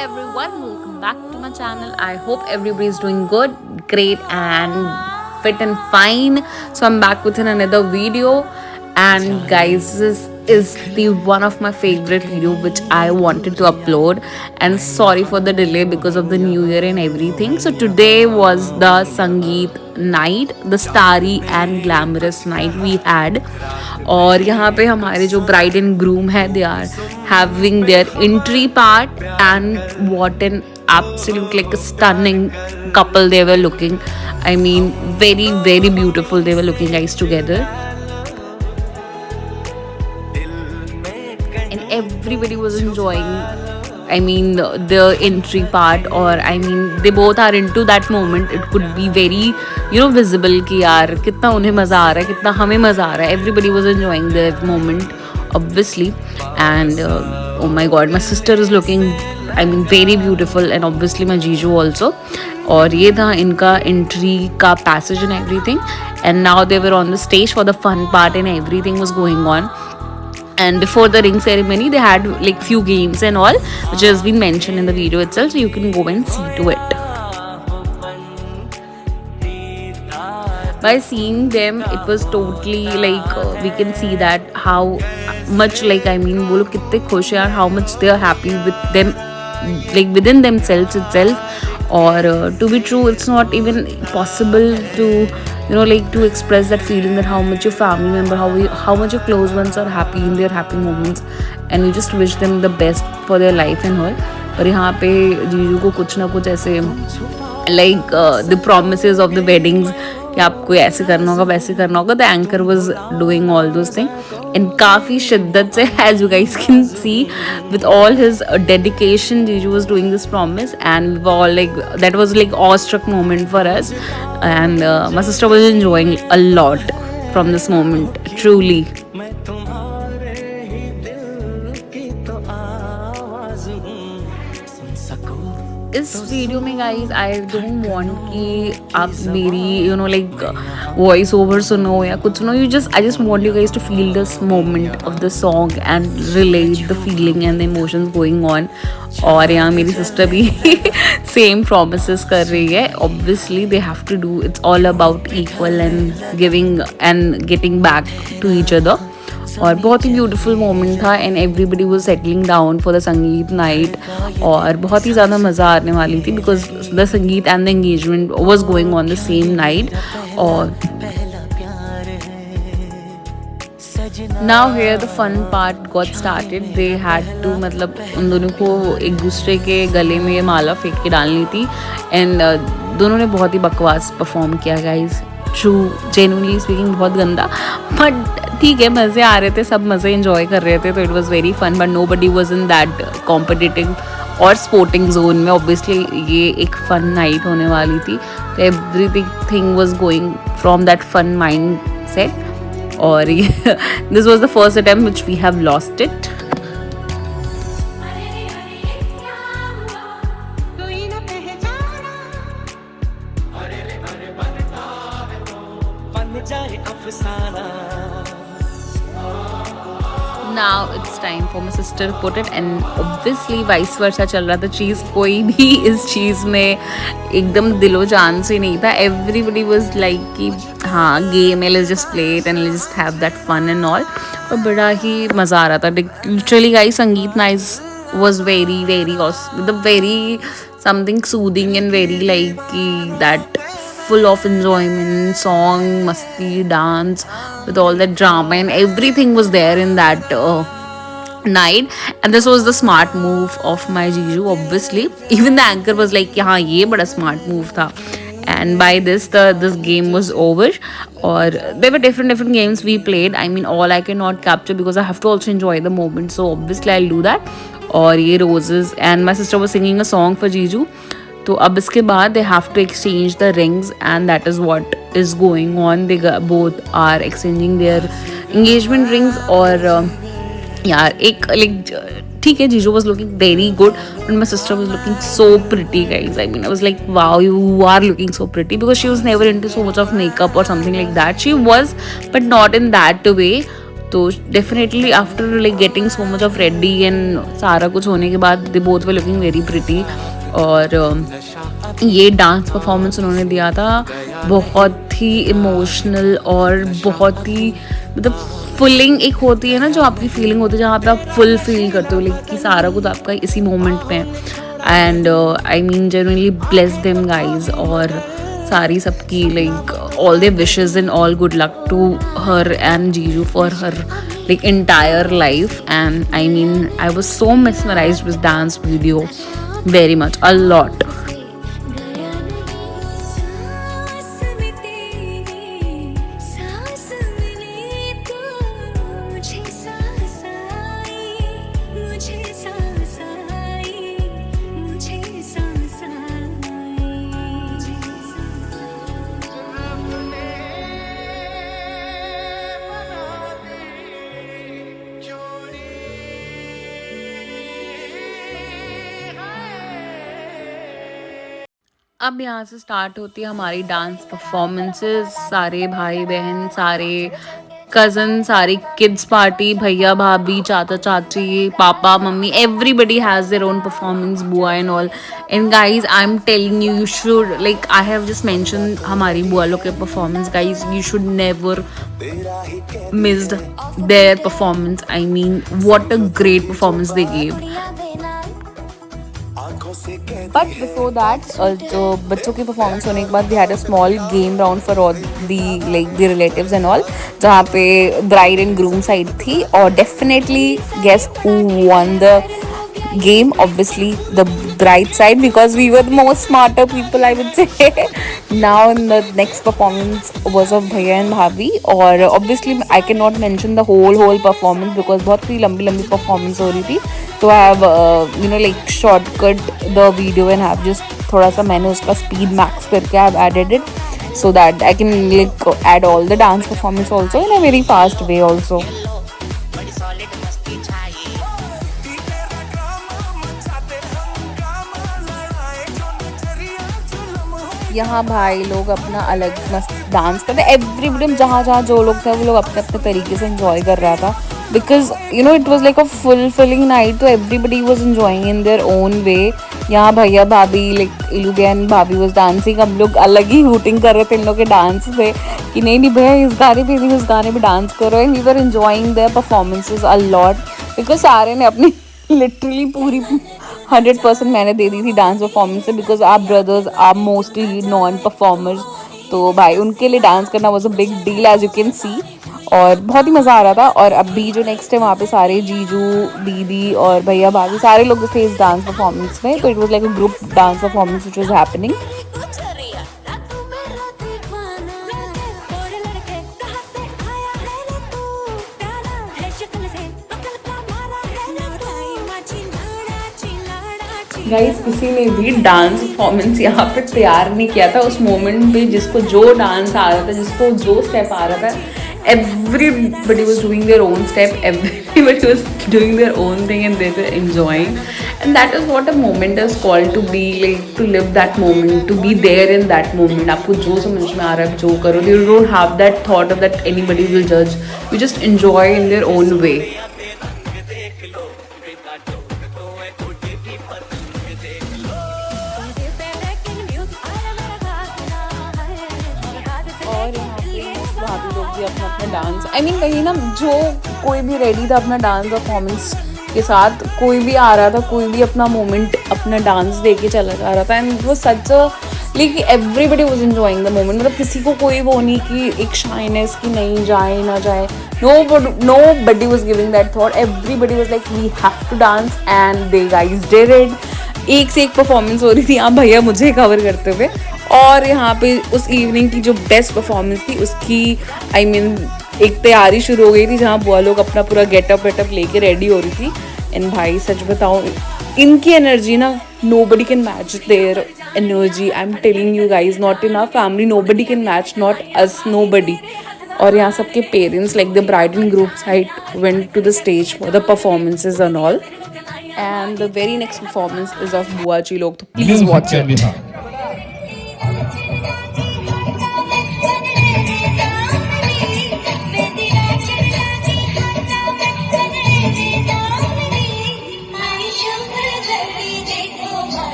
everyone, welcome back to my channel. I hope everybody is doing good, great, and fit and fine. So I'm back with another video, and guys, this is the one of my favorite video which I wanted to upload. And sorry for the delay because of the new year and everything. So today was the Sangeet night, the starry and glamorous night we had. और यहाँ पे हमारे जो bride and groom है they are having their entry part and what an absolute like a stunning couple they were looking. I mean, very beautiful they were looking, guys, together, and everybody was enjoying. I mean, the entry part, or I mean, they both are into that moment. It could be very, visible कि यार कितना उन्हें मज़ा आ रहा है, कितना हमें मज़ा आ रहा है. Everybody was enjoying their moment, obviously, and oh my God, my sister is looking, I mean, very beautiful, and obviously my जीजू also. और ये था इनका entry का passage and everything, and now they were on the stage for the fun part and everything was going on. And before the ring ceremony they had like few games and all, which has been mentioned in the video itself, so you can go and see to it. By seeing them, it was totally like we can see that how much, like, I mean, वो लोग कितने खुश हैं, how much they are happy with them, like within themselves itself. Or to be true, it's not even possible to like to express that feeling that how much your family member, how much your close ones are happy in their happy moments, and you just wish them the best for their life and all. और यहाँ पे जीजू को कुछ ना कुछ ऐसे like the promises of the weddings कि आपको ऐसे करना होगा, वैसे करना होगा. The anchor was doing all those thing in काफ़ी शिद्दत से, as you guys can see, with all his dedication. जीजू was doing this promise and all like that was like awestruck moment for us, and my sister was enjoying a lot from this moment, truly. इस video में guys I don't want कि आप मेरी like voice over सुनो या कुछ सुनो. I just want you guys to feel this moment of the song and relate the feeling and the emotions going on. और यहाँ मेरी सिस्टर भी सेम प्रोमिसेस कर रही है. Obviously they have to do, it's all about equal and giving and getting back to each other. और बहुत ही ब्यूटीफुल मोमेंट था, and everybody was settling down for the sangeet night. और बहुत ही ज़्यादा मज़ा आने वाली थी because the sangeet and the engagement was going on the same night. और now here the fun part got started. They had to, मतलब उन दोनों को एक दूसरे के गले में माला फेंक के डालनी थी, एंड दोनों ने बहुत ही बकवास परफॉर्म किया गाइज. ट्रू, जेन्युइनली स्पीकिंग बहुत गंदा, बट ठीक है, मज़े आ रहे थे, सब मज़े इंजॉय कर रहे थे, तो it was very fun. But nobody was in that competitive और स्पोर्टिंग जोन में. ऑब्वियसली ये एक फन नाइट होने वाली थी, तो everything was going from that fun mind set. और this was the first attempt which we have lost it. Now it's time for my sister to put it, and obviously vice versa चल रहा था चीज़. कोई भी इस चीज़ में एकदम दिलो जान से नहीं था. Everybody was like कि हाँ गेम है, let's just play it and let's just have that fun and all. और बड़ा ही मज़ा आ रहा था. Literally guys, संगीत night was very the very something soothing and very like that full of enjoyment, song, masti, dance, with all that drama and everything was there in that night. And this was the smart move of my Jiju, obviously. Even the anchor was like, हाँ ये बड़ा smart move था. And by this this game was over. Or there were different games we played. I mean, all I cannot capture because I have to also enjoy the moment. So obviously I'll do that. और ये roses, and my sister was singing a song for Jiju. तो अब इसके बाद they have to exchange the rings, and that is what is going on. They both are exchanging their engagement rings. और यार एक like ठीक है, जीजू was looking very good but my sister was looking so pretty guys. I mean I was like wow, you are looking so pretty, because she was never into so much of makeup और something like that. She was, but not in that way. तो definitely after like getting so much of ready and सारा कुछ होने के बाद they both were looking very pretty. और ये dance performance उन्होंने दिया था बहुत ही इमोशनल और बहुत ही मतलब फुलिंग एक होती है ना, जो आपकी फीलिंग होती है जहाँ पे आप फुल फील करते हो लाइक कि सारा कुछ आपका इसी मोमेंट में है। And I mean genuinely bless them guys. और सारी सबकी like all their wishes and all good luck to her and जीजू for her like entire life। And I mean I was so mesmerized with dance video very much, a lot। अब यहाँ से start होती है हमारी dance performances. सारे भाई बहन, सारे कज़न, सारी किड्स पार्टी, भैया भाभी, चाचा चाची, पापा मम्मी, everybody has their own performance, बुआ and all. And guys I am telling you, you should like I have just mention हमारी बुआ लोग के performance. Guys you should never missed their performance. I mean what a great performance they gave. But before that जो बच्चों की performance होने के बाद we had a small game round for all the like the relatives and all, जहाँ पे bride and groom side थी। और definitely guess who won the game, obviously the bride side, because we were the most smarter people, I would say। Now in the next performance was of Bhaiya and Bhabhi, और obviously I cannot mention the whole performance because बहुत ही लंबी performance हो रही थी। तो I have you know like shortcut the video and have just थोड़ा सा मैंने उसका speed max करके I have added it so that I can like add all the dance performance also in a very fast way also। यहाँ भाई लोग अपना अलग मस्त डांस करते, एवरीबडी जहाँ जहाँ जो लोग थे वो लोग अपने अपने तरीके से एंजॉय कर रहा था, because you know it was like a fulfilling night. तो everybody was enjoying in their own way. यहाँ भैया भाभी लाइक इलूगे एंड भाभी वाज डांसिंग, हम लोग अलग ही हूटिंग कर रहे थे इन लोग के डांस पे कि नहीं नहीं भैया इस गाने पे नहीं, उस गाने पे डांस करो। And we were enjoying their performances a lot, because सारे ने अपनी लिटरली पूरी 100% मैंने दे दी थी डांस परफॉर्मेंस से, बिकॉज आप ब्रदर्स आप मोस्टली नॉन परफॉर्मर्स, तो भाई उनके लिए डांस करना was a big deal as you can see. और बहुत ही मज़ा आ रहा था। और अभी जो नेक्स्ट है वहाँ पे सारे जीजू दीदी और भैया भाभी सारे लोग थे इस डांस परफॉर्मेंस में। तो it was like a group dance performance which was happening. Guys किसी ने भी डांस परफॉर्मेंस यहाँ पे तैयार नहीं किया था उस मोमेंट पे। जिसको जो डांस आ रहा था, जिसको जो स्टेप आ रहा था, everybody was doing their own step, everybody was doing their own thing and they were enjoying। And that is what a moment is called, to be like, to live that moment, to be there in that moment। आपको जो समझ में आ रहा है जो करो, you don't have that thought of that anybody will judge, you just enjoy in their own way। अपना अपना डांस, आई मीन कहीं ना जो कोई भी रेडी था अपना डांस परफॉर्मेंस के साथ, कोई भी आ रहा था, कोई भी अपना मोमेंट अपना डांस दे के चला जा रहा था। एंड वो such like everybody was enjoying the moment. मतलब किसी को कोई वो नहीं कि एक शाइनेस की नहीं जाए ना जाए, nobody was giving that thought, everybody was like we have to dance and the guys did it. एक से एक परफॉर्मेंस हो रही थी, यहाँ भैया मुझे कवर करते हुए। और यहाँ पे उस इवनिंग की जो बेस्ट परफॉर्मेंस थी उसकी आई मीन एक तैयारी शुरू हो गई थी, जहाँ बुआ लोग अपना पूरा गेटअप वेटअप लेके रेडी हो रही थी। एंड भाई सच बताऊँ इनकी एनर्जी ना, nobody can match their energy, I'm telling you guys, not in our family nobody can match, not us, nobody। और यहाँ सबके parents like the bride and groom side went to the stage for the performances and all, and the very next performance is of बुआ जी लोग, तो please watch it।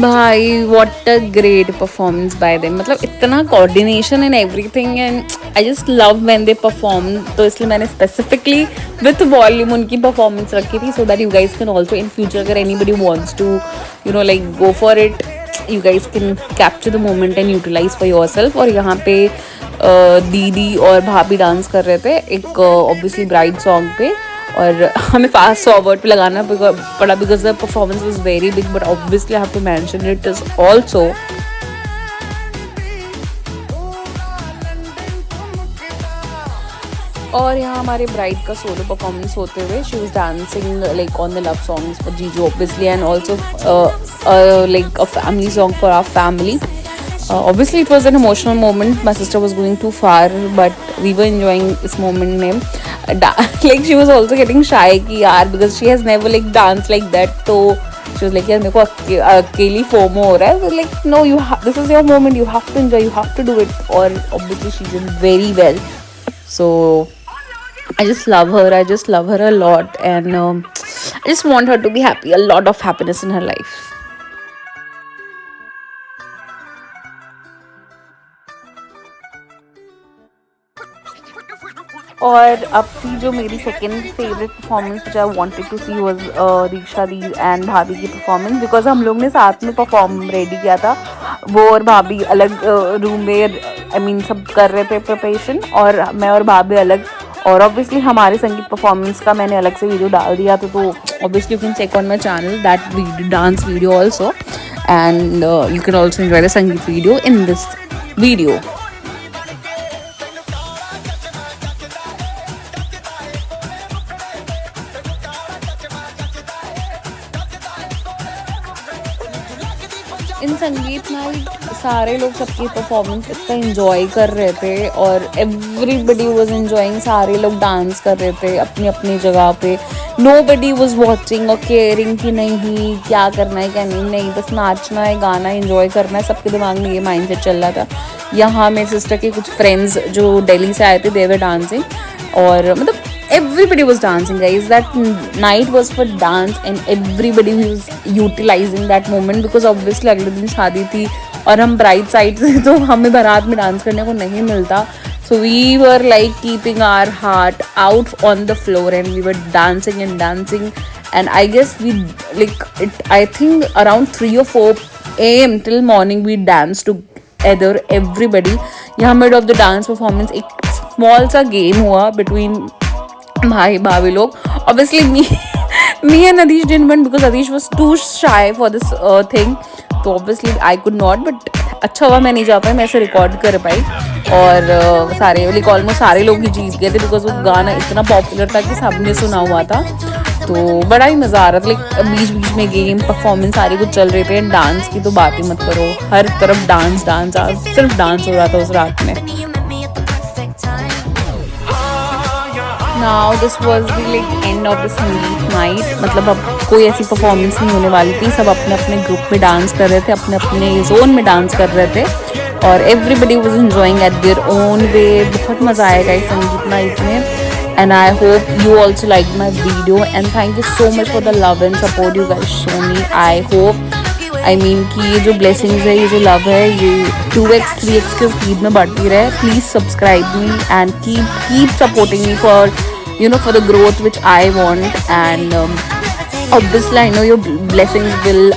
भाई what a great performance by them, मतलब इतना coordination and everything, and I just love when they perform. तो इसलिए मैंने specifically with volume उनकी परफॉर्मेंस रखी थी, so that you guys can also in future अगर anybody wants to like go for it, you guys can capture the moment and utilize for your self. और यहाँ पे दीदी और भाभी डांस कर रहे थे एक ऑब्वियसली ब्राइड सॉन्ग पे, और हमें फास्ट फॉरवर्ड पे लगाना पड़ा because the performance was very big, but obviously I have to mention it is also. और यहाँ हमारे ब्राइड का सोलो परफॉर्मेंस होते हुए she was dancing like on the love songs for जीजू obviously, and also like a family song for our family. Obviously it was an emotional moment. My sister was going too far, but we were enjoying this moment name. Like she was also getting shy ki yaar, because she has never like danced like that. So she was like yaar मेरे को अकेली FOMO हो रहा है. So like no, this is your moment. You have to enjoy. You have to do it. Or obviously she did very well. So I just love her. I just love her a lot, and I just want her to be happy. A lot of happiness in her life. और अब की जो मेरी second favourite performance which I wanted to see was Diksha दी and भाभी की performance, because हम लोग ने साथ में परफॉर्म रेडी किया था. वो और भाभी अलग रूम में आई मीन सब कर रहे थे प्रिपरेशन, और मैं और भाभी अलग. और ऑब्वियसली हमारे संगीत परफॉर्मेंस का मैंने अलग से वीडियो डाल दिया था, तो obviously you can check on my channel that video dance video also, and you can also enjoy the sangeet video in this video. इन संगीत में सारे लोग सबकी परफॉर्मेंस इतना एंजॉय कर रहे थे, और एवरीबडी वाज एंजॉइंग. सारे लोग डांस कर रहे थे अपनी अपनी जगह पे. नोबडी वाज वाचिंग और केयरिंग कि नहीं क्या करना है क्या नहीं, बस नाचना है, गाना एंजॉय करना है. सबके दिमाग में ये माइंडसेट चल रहा था. यहाँ मेरे सिस्टर के कुछ फ्रेंड्स जो दिल्ली से आए थे, दे वर डांसिंग, और मतलब everybody was dancing guys. That night was for dance, and everybody was utilizing that moment, because obviously अगले दिन शादी थी और हम ब्राइड साइड से, तो हमें बारात में डांस करने को नहीं मिलता. So we were like keeping our heart out on the floor, and we were dancing and dancing, and I guess we like it, I think around 3 or 4 a.m. till morning we danced together everybody. यहाँ mid of the dance performance एक small सा game हुआ between भाई भाभी लोग. Obviously me and Adish didn't win because Adish was too shy for this thing. तो obviously I could not, but अच्छा हुआ मैं नहीं जा पाई, मैं ऐसे रिकॉर्ड कर पाई. और सारे लाइक ऑलमोस्ट सारे लोग ही जीत गए थे, बिकॉज वो गाना इतना पॉपुलर था कि सबने सुना हुआ था. तो बड़ा ही मज़ा आ रहा था. लाइक बीच बीच में गेम परफॉर्मेंस सारे कुछ चल रहे थे. डांस की तो बात ही मत करो, हर तरफ डांस डांस, सिर्फ डांस हो रहा था उस रात में. Now this was the like end of the संगीत नाइट. मतलब अब कोई ऐसी परफॉर्मेंस नहीं होने वाली थी. सब अपने अपने ग्रुप में डांस कर रहे थे, अपने अपने जोन में डांस कर रहे थे, और everybody was enjoying eight there own वे. बहुत मज़ा आएगा इस संगीत नाइट में. And I hope you also liked my video, and thank you so much for the love and support you guys show me. I hope कि ये जो blessings है, ये जो love है, ये 2x 3x के स्पीड में बढ़ती रहे. Please subscribe me and keep supporting me for for the growth which I want, and obviously I know your blessings will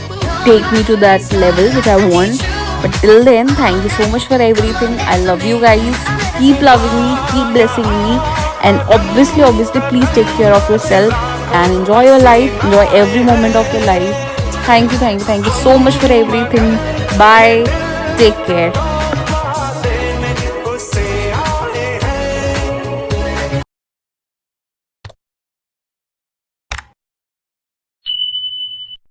take me to that level which I want. But till then, thank you so much for everything. I love you guys. Keep loving me, keep blessing me, and obviously please take care of yourself and enjoy your life, enjoy every moment of your life. Thank you so much for everything. Bye, take care.